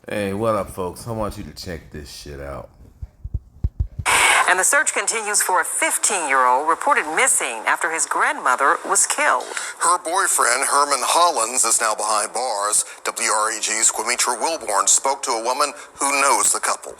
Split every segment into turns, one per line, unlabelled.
Hey, what up, folks? I want you to check this shit out.
And the search continues for a 15-year-old reported missing after his grandmother was killed.
Her boyfriend, Herman Hollins, is now behind bars. WREG's Quimitra Wilborn spoke to a woman who knows the couple.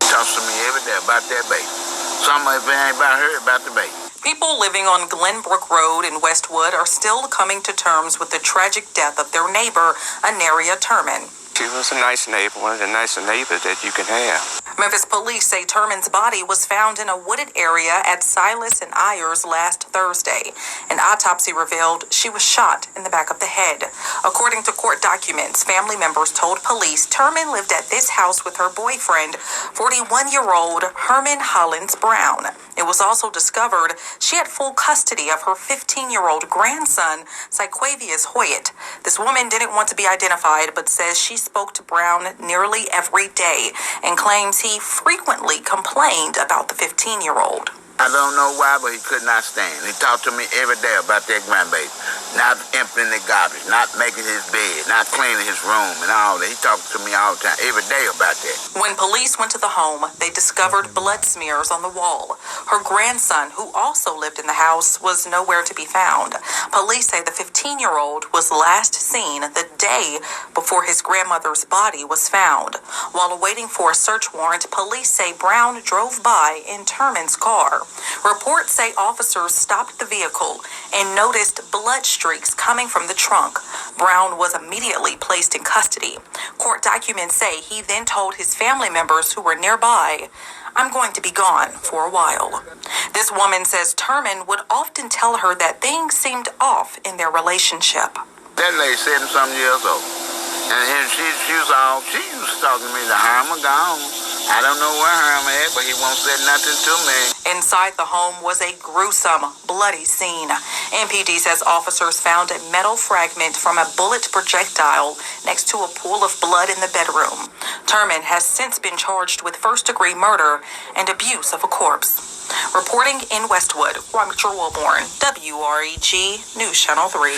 Talks to me every day about that baby. Somebody, if it ain't about her, about the baby.
People living on Glenbrook Road in Westwood are still coming to terms with the tragic death of their neighbor, Anaria Turman.
She was a nice neighbor, one of the nicest neighbors that you can have.
Memphis police say Turman's body was found in a wooded area at Silas and Ayers last Thursday. An autopsy revealed she was shot in the back of the head. According to court documents, family members told police Turman lived at this house with her boyfriend, 41-year-old Herman Hollins Brown. It was also discovered she had full custody of her 15-year-old grandson, Syquavius Hoyt. This woman didn't want to be identified, but says she spoke to Brown nearly every day and claims he frequently complained about the 15-year-old.
I don't know why, but he could not stand. He talked to me every day about that grandbaby. Not emptying the garbage, not making his bed, not cleaning his room and all that. He talked to me all the time, every day about that.
When police went to the home, they discovered blood smears on the wall. Her grandson, who also lived in the house, was nowhere to be found. Police say the 15-year-old was last seen the day before his grandmother's body was found. While waiting for a search warrant, police say Brown drove by in Turman's car. Reports say officers stopped the vehicle and noticed blood streaks coming from the trunk. Brown was immediately placed in custody. Court documents say he then told his family members who were nearby, "I'm going to be gone for a while." This woman says Turman would often tell her that things seemed off in their relationship.
That lady 70-something years old. And she used to talk to me, the Herman gone. I don't know where Herman at, but he won't say nothing to me.
Inside the home was a gruesome, bloody scene. MPD says officers found a metal fragment from a bullet projectile next to a pool of blood in the bedroom. Turman has since been charged with first-degree murder and abuse of a corpse. Reporting in Westwood, Quimitra Wilborn, WREG News Channel 3.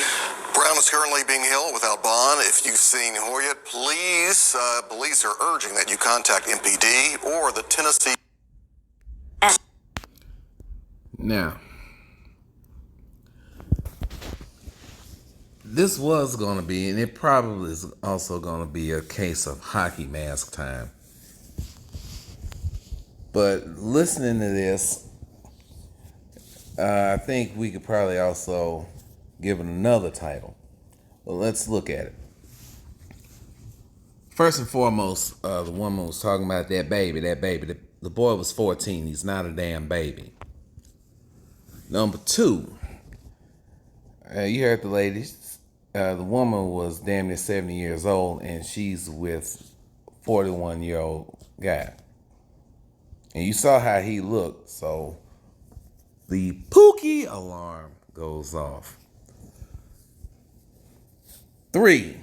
Brown is currently being held without bond. If you've seen Hoyt, please, police are urging that you contact MPD or the Tennessee.
Now, this was going to be, and it probably is also going to be, a case of hockey mask time. But listening to this, I think we could probably also give it another title. Well, let's look at it. First and foremost, the woman was talking about that baby. The boy was 14. He's not a damn baby. Number two, you heard the ladies. The woman was damn near 70 years old, and she's with 41-year-old guy. And you saw how he looked, so the Pookie alarm goes off. 3,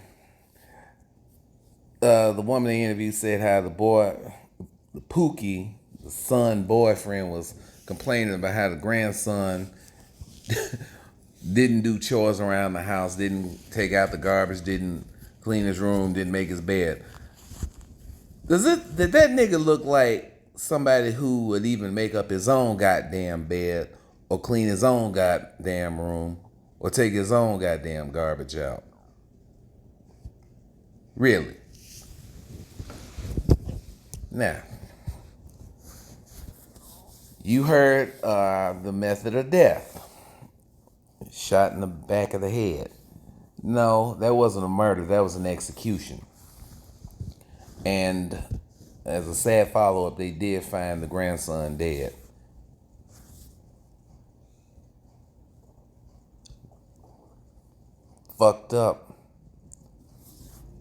the woman in the interview said how the Pookie, the son boyfriend, was complaining about how the grandson didn't do chores around the house, didn't take out the garbage, didn't clean his room, didn't make his bed. Did that nigga look like somebody who would even make up his own goddamn bed or clean his own goddamn room or take his own goddamn garbage out? Really? Now, you heard the method of death. Shot in the back of the head. No, that wasn't a murder. That was an execution. And as a sad follow-up, they did find the grandson dead. Fucked up.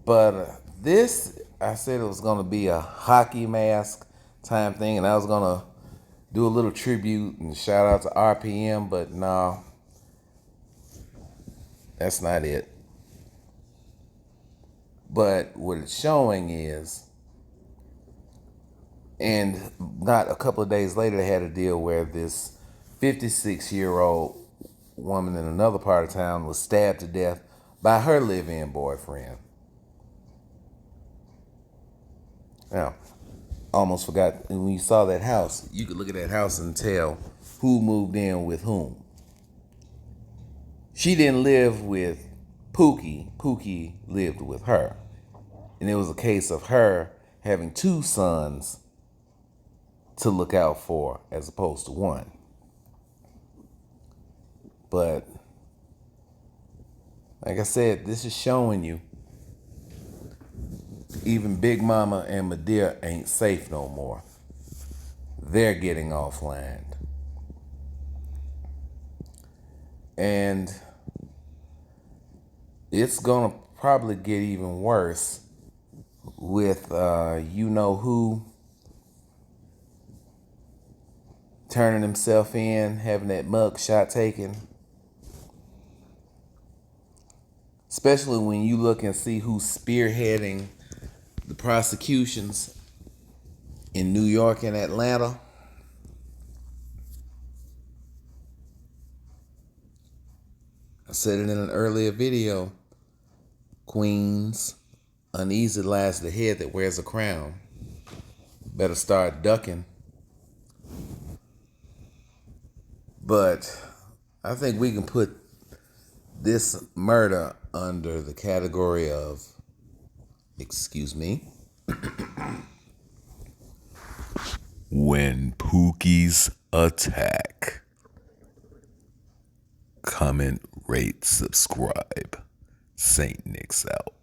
But this, I said it was going to be a hockey mask time thing, and I was going to do a little tribute and shout out to RPM, but no, that's not it. But what it's showing is, and not a couple of days later, they had a deal where this 56-year-old woman in another part of town was stabbed to death by her live-in boyfriend. Now, almost forgot, when you saw that house, you could look at that house and tell who moved in with whom. She didn't live with Pookie. Pookie lived with her. And it was a case of her having two sons to look out for as opposed to one. But like I said, this is showing you even Big Mama and Medea ain't safe no more. They're getting off land. And it's gonna probably get even worse with you know who turning himself in, having that mug shot taken. Especially when you look and see who's spearheading the prosecutions in New York and Atlanta. I said it in an earlier video. Queens, uneasy lies the head that wears a crown. Better start ducking. But I think we can put this murder under the category of, excuse me, when Pookie's attack. Comment, rate, subscribe. Saint Nick's out.